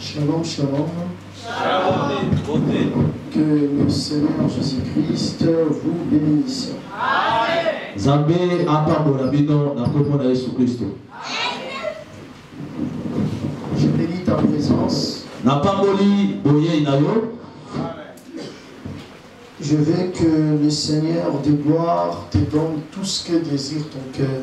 Shalom, shalom. Que le Seigneur Jésus-Christ vous bénisse. Je bénis ta présence. Je veux que le Seigneur de gloire te donne tout ce que désire ton cœur.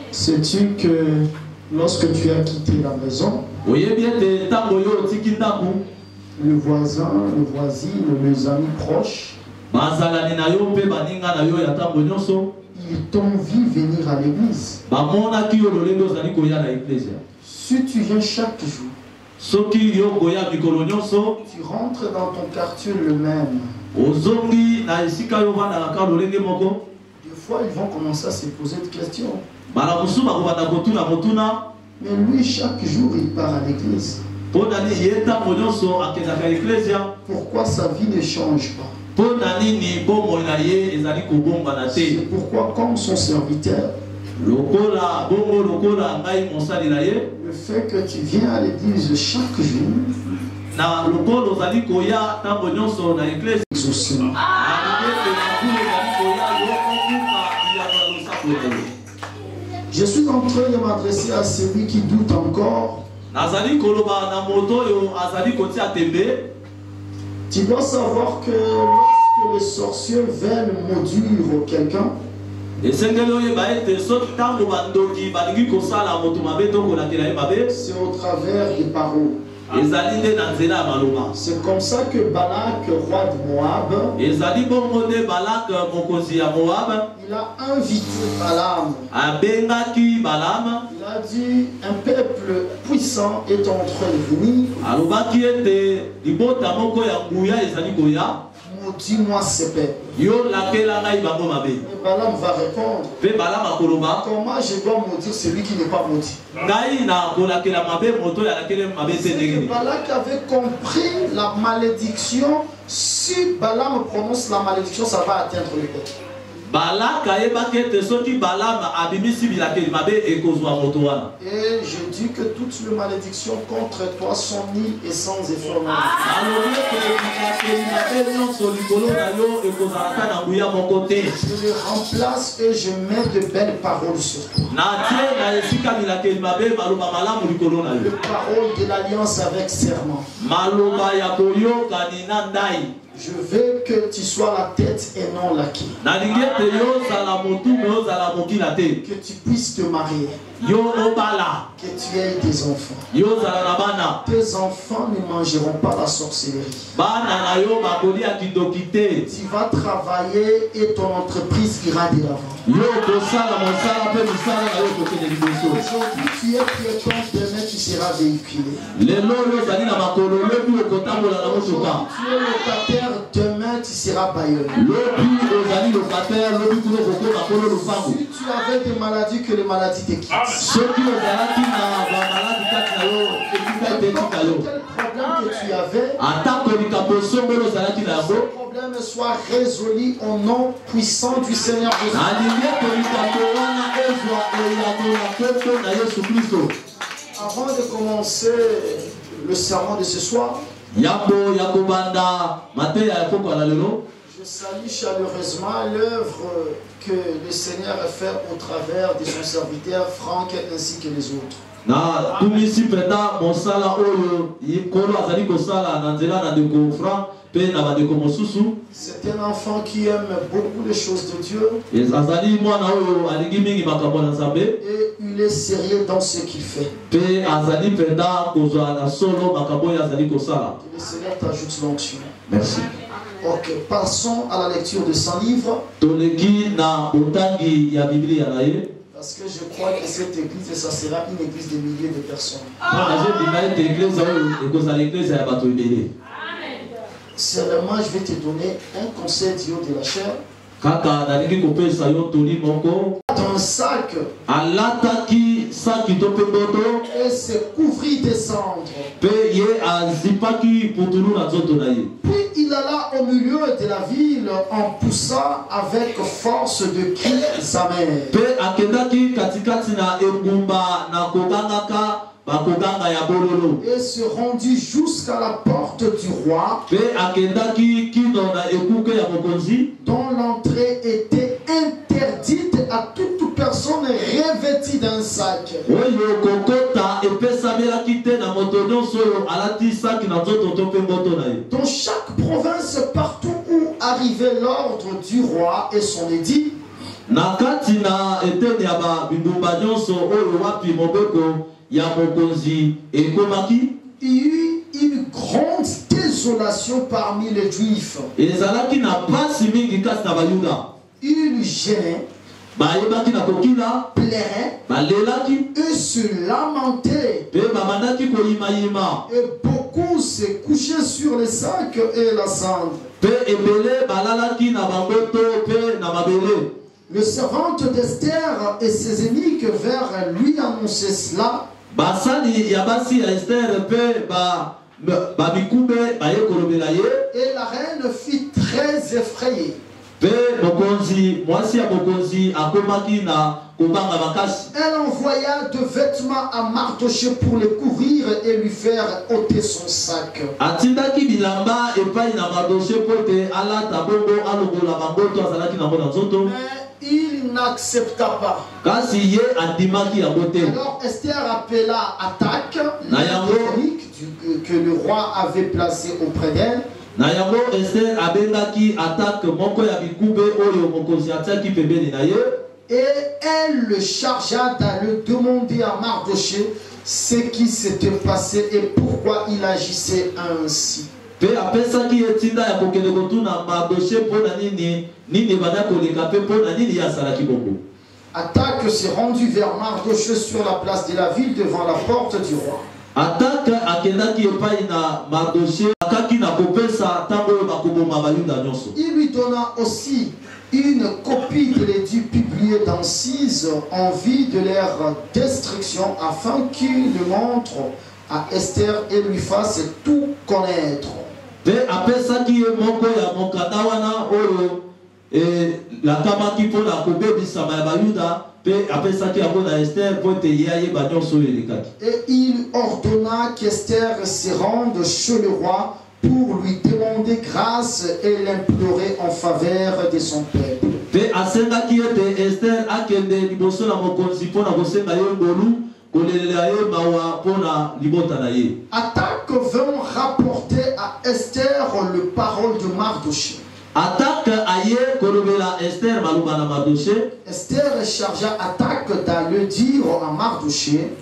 Sais-tu que lorsque tu as quitté la maison, le voisin, le voisine, les amis proches, ils t'ont vu venir à l'église. Si tu viens chaque jour, tu rentres dans ton quartier le même. Des fois, ils vont commencer à se poser des questions. Mais lui, chaque jour, il part à l'église. Pourquoi sa vie ne change pas? C'est pourquoi, comme son serviteur, le fait que tu viens à l'église chaque jour, je suis en train de m'adresser à celui qui doute encore. Tu dois savoir que lorsque les sorciers veulent maudire quelqu'un, c'est au travers des paroles. C'est comme ça que Balak, roi de Moab, il a invité Balaam. Il a dit, un peuple puissant est en train de venir. Dis-moi ce peuple. Et Balaam va répondre, comment je dois maudire celui qui n'est pas maudit? Balak avait compris la malédiction. Si Balaam prononce la malédiction, ça va atteindre le peuple. Et je dis que toutes les malédictions contre toi sont nulles et sans effort. Je les remplace et je mets de belles paroles sur toi. Les paroles de l'alliance avec serment. Je veux que tu sois la tête et non la queue. Que tu puisses te marier. Que tu aies des enfants. Tes enfants ne mangeront pas la sorcellerie. Tu vas travailler et ton entreprise ira de l'avant. Aujourd'hui tu es piéton, demain tu seras véhiculé. Tu es locataire, demain tu seras bailleur. Si tu avais des maladies, que les maladies te quittent. Quel problème que tu avais, ce problème soit résolu au nom puissant du Seigneur Jésus. Avant de commencer le sermon de ce soir, je salue chaleureusement l'œuvre que le Seigneur a fait au travers de son serviteur Franck ainsi que les autres. C'est un enfant qui aime beaucoup les choses de Dieu. Et il est sérieux dans ce qu'il fait. Que le Seigneur t'ajoute l'onction. Merci. Ok, passons à la lecture de 100 livres. Parce que je crois que cette église, ça sera une église de milliers de personnes. Seulement, je vais te donner un conseil du haut de la chair. Dans un sac, et se couvrit des cendres. Puis il alla au milieu de la ville en poussant avec force de cris amers. Et se rendit jusqu'à la porte du roi, dont l'entrée était interdite à toute personne revêtue d'un sac. Dans chaque province, partout où arrivait l'ordre du roi et son édit, il y eut une grande désolation parmi les Juifs. Ils gênaient, pleuraient et se lamentaient. Et beaucoup se couchaient sur les sacs et la cendre. Le servant d'Esther et ses ennemis que vers lui annonçaient cela. Et la reine fut très effrayée. Elle envoya de vêtements à Mardoché pour le couvrir et lui faire ôter son sac. Il n'accepta pas. Alors Esther appela Attaque, que le roi avait placé auprès d'elle. Et elle le chargea d'aller demander à Mardoché ce qui s'était passé et pourquoi il agissait ainsi. Attaque s'est rendu vers Mardoché sur la place de la ville devant la porte du roi. Il lui donna aussi une copie de l'édit publié dans Cise en vue de leur destruction afin qu'il le montre à Esther et lui fasse tout connaître. Et il ordonna qu'Esther se rende chez le roi pour lui demander grâce et l'implorer en faveur de son peuple. Attaque vint rapporter à Esther le parole de Mardoché. Esther chargea Attaque d'aller dire à Mardoché.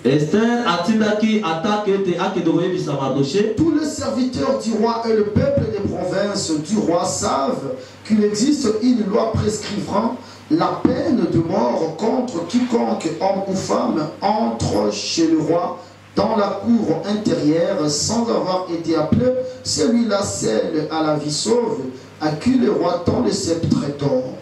Tous les serviteurs du roi et le peuple des provinces du roi savent qu'il existe une loi prescrivant la peine de mort contre quiconque, homme ou femme, entre chez le roi dans la cour intérieure sans avoir été appelé. Celui-là scelle à la vie sauve, à qui le roi tend le sceptre d'or.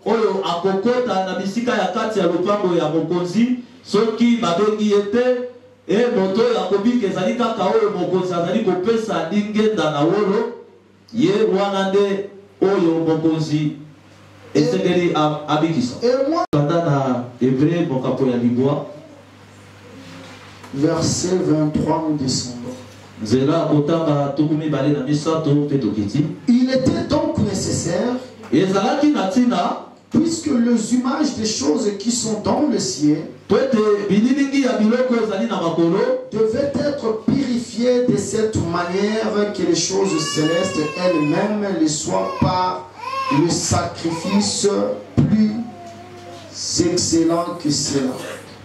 oyo akokota na bisika ya kati ya lopango ya mokonzi soki babengi ete moto ya kobika ezali kaka oyo mokonzi azali kopesa lingenda na wolo ye wana nde oyo mokonzi esengeli abikisa. Banda na Hébreu mokapo ya libwa verset 23 nous descendons. Il était donc nécessaire, puisque les images des choses qui sont dans le ciel devaient être purifiées de cette manière que les choses célestes elles-mêmes le soient par le sacrifice plus excellent que cela.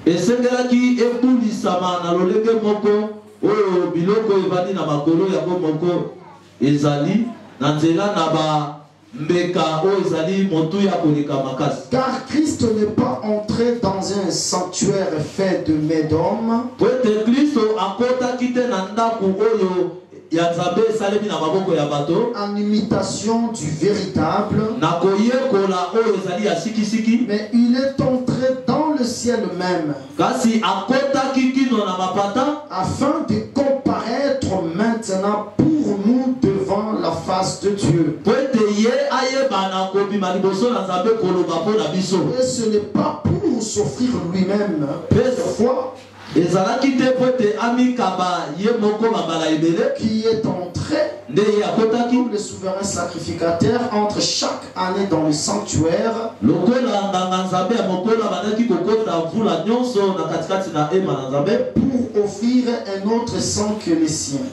Et c'est là qui est pour l'isama na lolenge moko oyo biloko evani na makolo ya moko ezali na nzela na ba mbeka oyo ezali motu ya koleka makasi. Car Christ n'est pas entré dans un sanctuaire fait de main d'homme, Christ akota kite na en imitation du véritable, mais il est entré dans le ciel même afin de comparaître maintenant pour nous devant la face de Dieu. Et ce n'est pas pour s'offrir lui-même fois qui est entré comme le souverain sacrificateur entre chaque année dans le sanctuaire pour offrir un autre sang que les siens.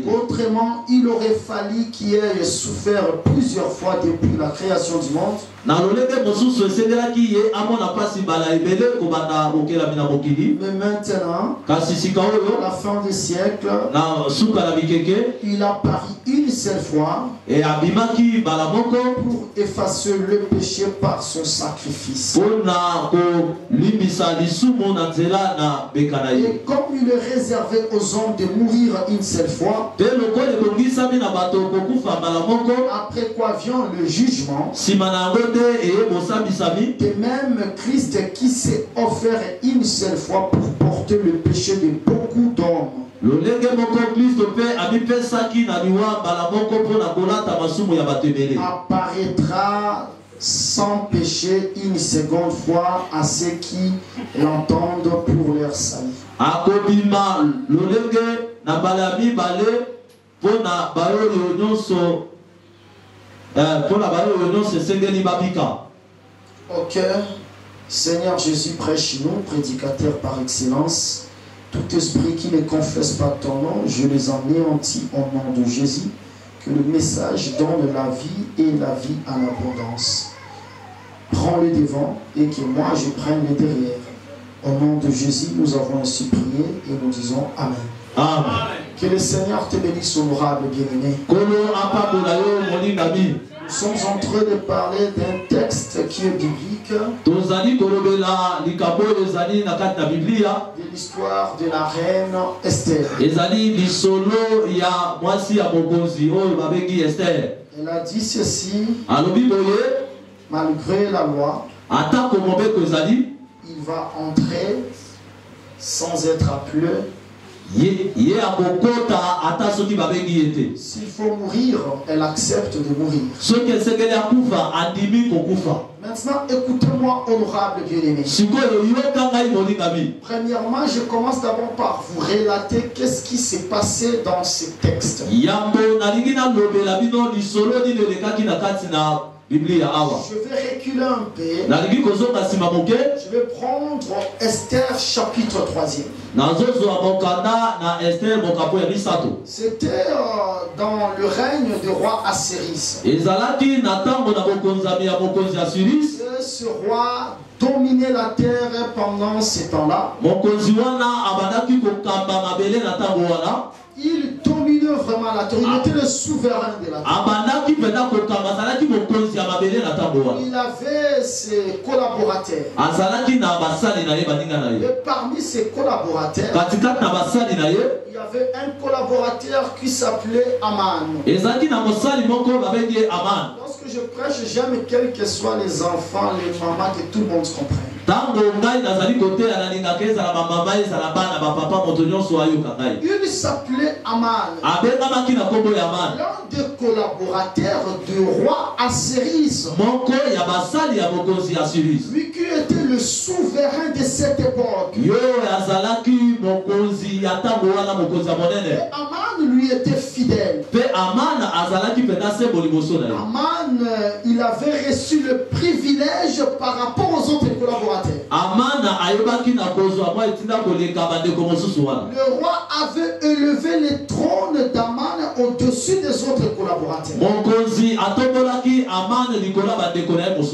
Autrement, il aurait fallu qu'il ait souffert plusieurs fois depuis la création du monde. Mais maintenant, à la fin des siècles, il a paru une seule fois pour effacer le péché par son sacrifice. Et comme il est réservé aux hommes de mourir une seule fois, après quoi vient le jugement, de même Christ qui s'est offert une seule fois pour porter le péché de beaucoup d'hommes apparaîtra sans péché une seconde fois à ceux qui l'entendent pour leur salut. Ok, Seigneur Jésus, prêche nous, prédicateur par excellence. Tout esprit qui ne confesse pas ton nom, je les anéantis au nom de Jésus. Que le message donne la vie et la vie en abondance. Prends le devant et que moi je prenne le derrière. Au nom de Jésus, nous avons ainsi prié et nous disons Amen. Amen. Que le Seigneur te bénisse, honorable bien-aimé. Nous sommes en train de parler d'un texte qui est biblique. De l'histoire de la reine Esther. Elle a dit ceci. Malgré la loi, il va entrer sans être appelé. S'il faut mourir, elle accepte de mourir. Maintenant, écoutez-moi, honorable bien-aimé. Premièrement, je commence d'abord par vous relater qu'est-ce qui s'est passé dans ce texte. Je vais reculer un peu. Je vais prendre Esther chapitre 3e. C'était dans le règne du roi Assyris. Ce roi dominait la terre pendant ce temps-là. Il dominait vraiment la terre. Il était le souverain de la terre. Il avait ses collaborateurs. Et parmi ses collaborateurs, il y avait un collaborateur qui s'appelait Aman. Lorsque je prêche, j'aime quels que soient les enfants, les mamans, que tout le monde comprenne. Il s'appelait Aman. L'un des collaborateurs du roi Assyris. Lui qui était le souverain de cette époque. Et Aman lui était fidèle. Aman, il avait reçu le privilège par rapport aux autres collaborateurs. Le roi avait élevé le trône d'Aman au-dessus des autres collaborateurs.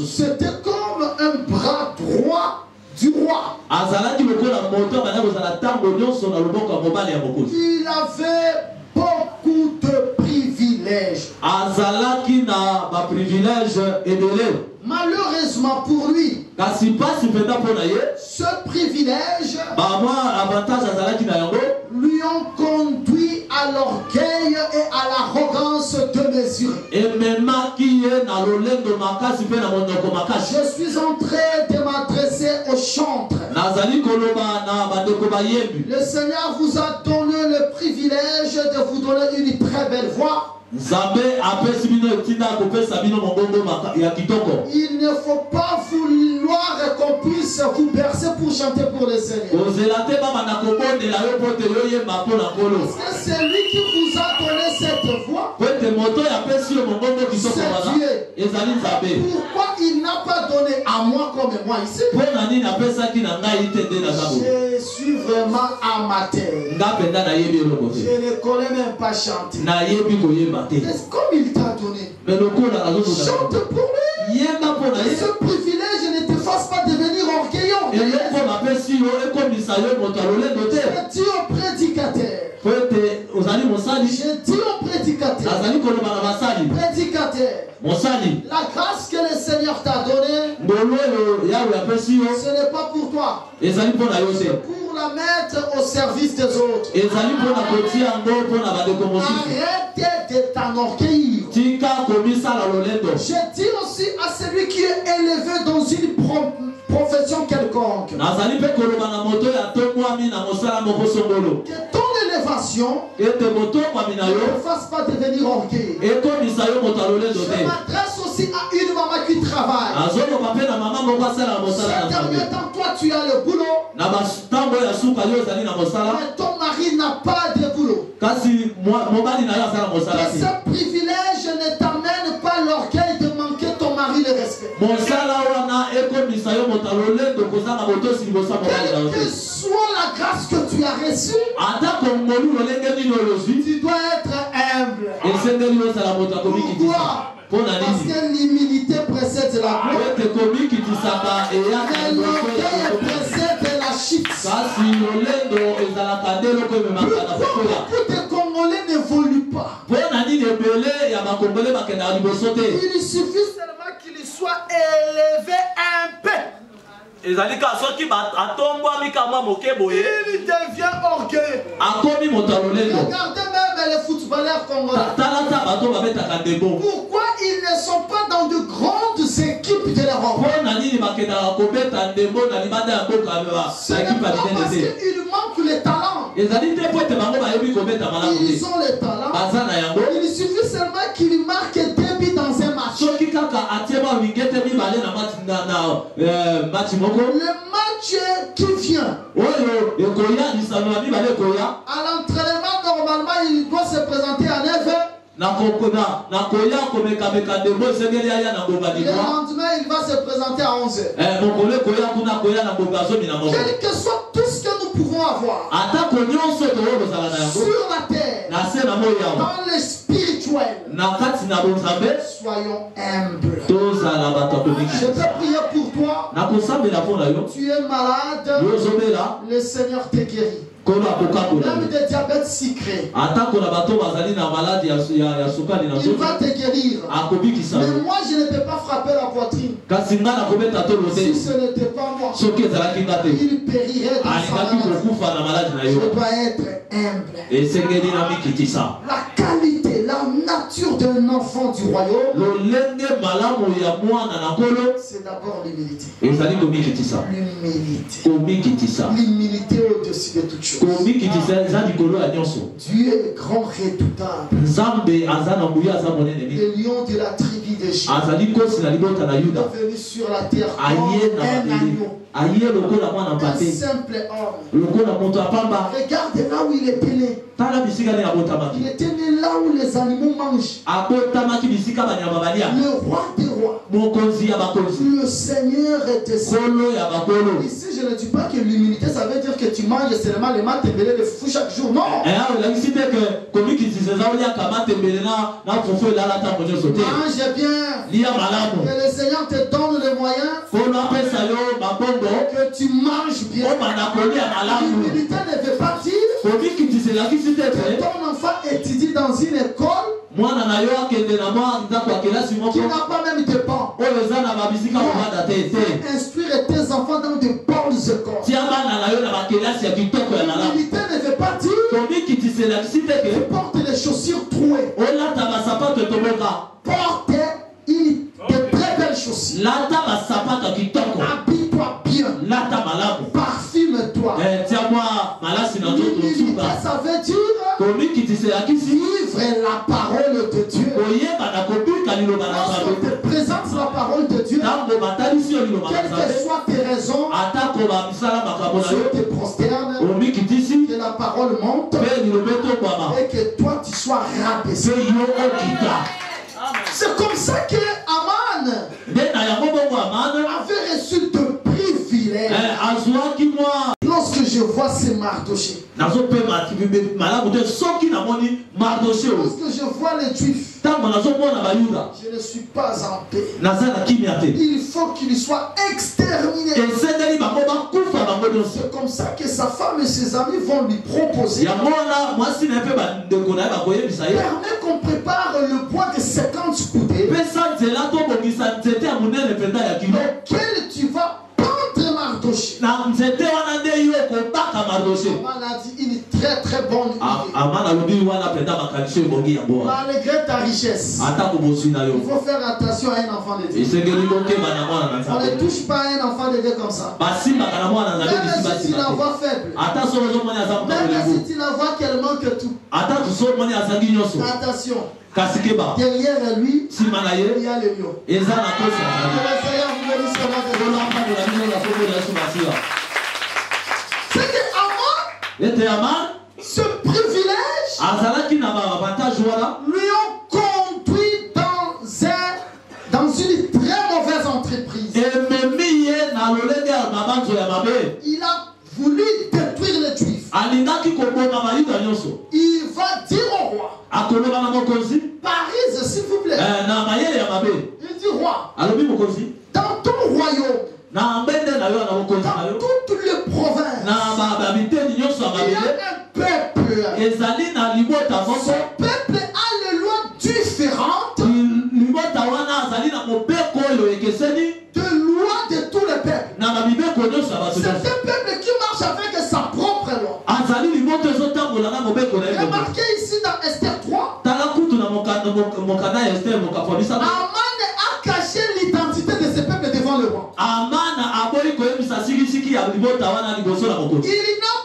C'était comme un bras droit du roi. Il avait beaucoup de privilèges. Malheureusement pour lui, ce privilège lui ont conduit à l'orgueil et à l'arrogance démesurée. Je suis en train de m'adresser aux chantres. Le Seigneur vous a donné le privilège de vous donner une très belle voix. Il ne faut pas vouloir qu'on puisse vous bercer pour chanter pour le Seigneur. Parce que c'est lui qui vous a donné cette voix. C'est Dieu. Pourquoi il n'a pas donné à moi comme moi ici? Je suis vraiment amateur. Je ne connais même pas chanter. Comme il t'a donné, chante pour lui. Ce privilège ne te fasse pas devenir orgueilleux. Je dis au prédicateur. Je dis au prédicateur. La grâce que le Seigneur t'a donnée, ce n'est pas pour toi. C'est pour la mettre au service des autres. Arrête de t'enorgueillir. Je dis aussi à celui qui est élevé dans une profession quelconque que ton élévation ne te fasse pas devenir orgueilleux. Je m'adresse aussi à une maman qui travaille. Ces derniers temps, toi tu as le boulot, mais ton mari n'a pas de boulot. Que ce privilège ne t'amène pas l'orgueil de manquer ton mari le respect. Quelle que soit la grâce que tu as reçue, tu dois être humble. Pourquoi? Parce que l'humilité précède la gloire. Et l'orgueil précède la chute. Beaucoup de Congolais n'évoluent pas. Il suffit seulement qu'il soit élevé un peu. Il devient orgueilleux. Regardez même les footballeurs congolais. Pourquoi ils ne sont pas dans de grandes équipes de l'Europe? Ce n'est pas parce qu'ils manquent le talent. Ils ont le talent. Il suffit seulement qu'ils marquent des buts dans un match. Le match qui vient, à l'entraînement, normalement, il doit se présenter à 9h. Le lendemain, il va se présenter à 11h. Quel que soit tout ce que nous pouvons avoir sur la terre, dans le spirituel, soyons humbles. Je peux prier pour toi. Tu es malade, le Seigneur te guérit. Même de diabète sucré, il va te guérir. Mais moi je ne peux pas frapper la poitrine. Si ce n'était pas moi, il périrait dans sa maladie. Je dois être humble. La qualité, la nature d'un enfant du royaume, c'est d'abord l'humilité. L'humilité au-dessus de toutes choses. Dieu est grand, redoutable. Le lion de la tribu de Juda est venu sur la terre comme un agneau. Un simple homme. Regarde là où il était né. Il était né là où les animaux mangent. Le roi des rois. Le Seigneur est ici. Ici, je ne dis pas que l'humilité, ça veut dire que tu manges seulement les maths et les fous chaque jour. Non. Mange bien. Que le Seigneur te donne les moyens. Que tu manges bien. L'humilité ne veut pas dire que ton enfant étudie dans une école qui n'a pas même de pain. instruire tes enfants dans de bonnes écoles. L'humilité ne veut pas dire tu portes les chaussures trouées. Porte de très belles chaussures. Habille-toi bien. Parfume-toi. L'humilité, ça veut dire vivre la parole de Dieu. Lorsque tu te présentes la parole de Dieu, quelles que soient tes raisons, Dieu te prosterne, que la parole monte et que toi tu sois rabaissé. C'est comme ça que Aman avait reçu de privilèges. Lorsque je vois ces Mardoché, lorsque je vois les Juifs, je ne suis pas en paix. Il faut qu'il soit exterminé. C'est comme ça que sa femme et ses amis vont lui proposer. Permets qu'on prépare le bois de 50 coudées, lequel tu vas pendre Mardoché. Aman a dit une très très bonne idée. Malgré ta richesse, il faut faire attention à un enfant de Dieu. On ne touche pas à un enfant de Dieu comme ça. Même si tu la vois faible, même si tu la vois qu'elle manque tout, attention. Derrière lui, il y a le lion. Que le Seigneur vous bénisse. C'est que Aman, ce privilège lui ont conduit dans une très mauvaise entreprise. Il a voulu détruire les Juifs. Il va dire au roi, Paris, s'il vous plaît. Il dit, roi, dans ton royaume, dans toutes les provinces, il y a un peuple. Ce peuple a les lois différentes de lois de tous les peuples. C'est un peuple qui marche avec sa propre loi. Remarquez ici dans Esther 3, Aman a caché l'identité de ce peuple devant le roi. Il n'a